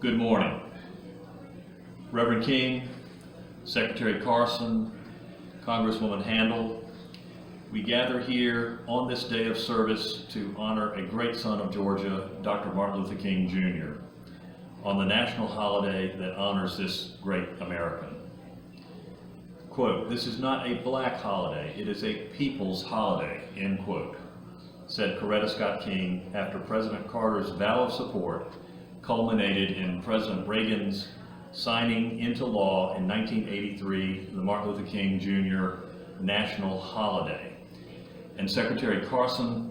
Good morning. Reverend King, Secretary Carson, Congresswoman Handel, we gather here on this day of service to honor a great son of Georgia, Dr. Martin Luther King Jr., on the national holiday that honors this great American. Quote, "This is not a black holiday, it is a people's holiday," end quote, said Coretta Scott King after President Carter's vow of support culminated in President Reagan's signing into law in 1983 the Martin Luther King Jr. national holiday. And Secretary Carson,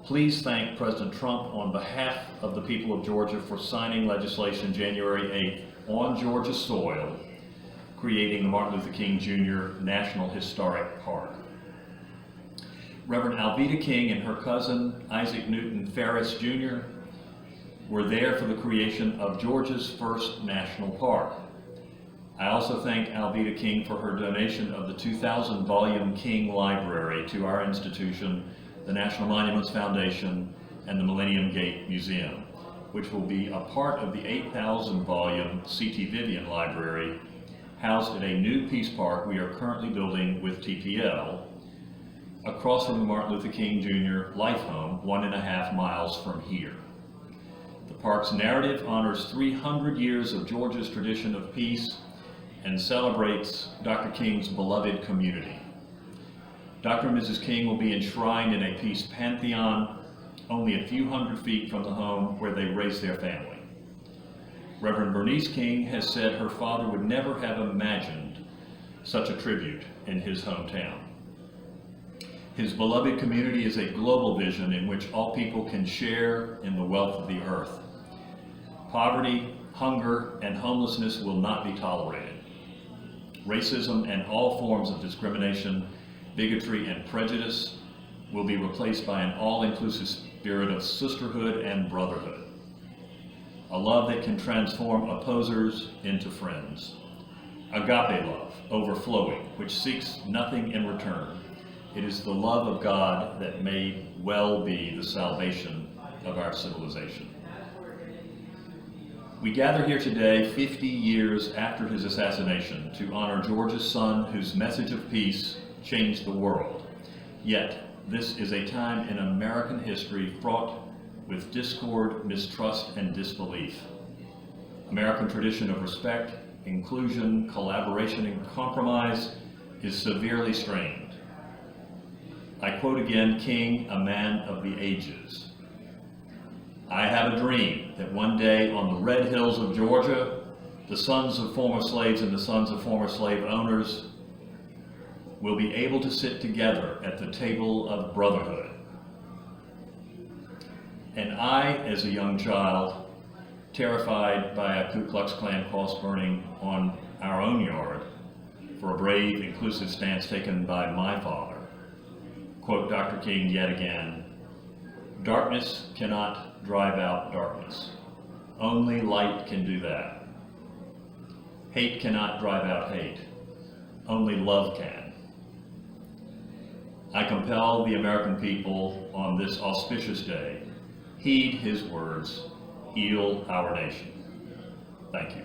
please thank President Trump on behalf of the people of Georgia for signing legislation January 8th on Georgia soil, creating the Martin Luther King Jr. National Historic Park. Reverend Alveda King and her cousin Isaac Newton Ferris Jr. were there for the creation of Georgia's first national park. I also thank Alveda King for her donation of the 2,000-volume King Library to our institution, the National Monuments Foundation, and the Millennium Gate Museum, which will be a part of the 8,000-volume C.T. Vivian Library, housed at a new Peace Park we are currently building with TPL, across from the Martin Luther King Jr. Life Home, 1.5 miles from here. The park's narrative honors 300 years of Georgia's tradition of peace and celebrates Dr. King's beloved community. Dr. and Mrs. King will be enshrined in a peace pantheon only a few hundred feet from the home where they raised their family. Reverend Bernice King has said her father would never have imagined such a tribute in his hometown. His beloved community is a global vision in which all people can share in the wealth of the earth. Poverty, hunger, and homelessness will not be tolerated. Racism and all forms of discrimination, bigotry, and prejudice will be replaced by an all-inclusive spirit of sisterhood and brotherhood. A love that can transform opposers into friends. Agape love, overflowing, which seeks nothing in return. It is the love of God that may well be the salvation of our civilization. We gather here today 50 years after his assassination to honor Georgia's son whose message of peace changed the world. Yet, this is a time in American history fraught with discord, mistrust, and disbelief. American tradition of respect, inclusion, collaboration, and compromise is severely strained. I quote again King, a man of the ages. "I have a dream that one day on the red hills of Georgia, the sons of former slaves and the sons of former slave owners will be able to sit together at the table of brotherhood. And I, as a young child, terrified by a Ku Klux Klan cross burning on our own yard for a brave, inclusive stance taken by my father, quote Dr. King yet again, "Darkness cannot drive out darkness. Only light can do that. Hate cannot drive out hate. Only love can." I compel the American people on this auspicious day, heed his words, heal our nation. Thank you.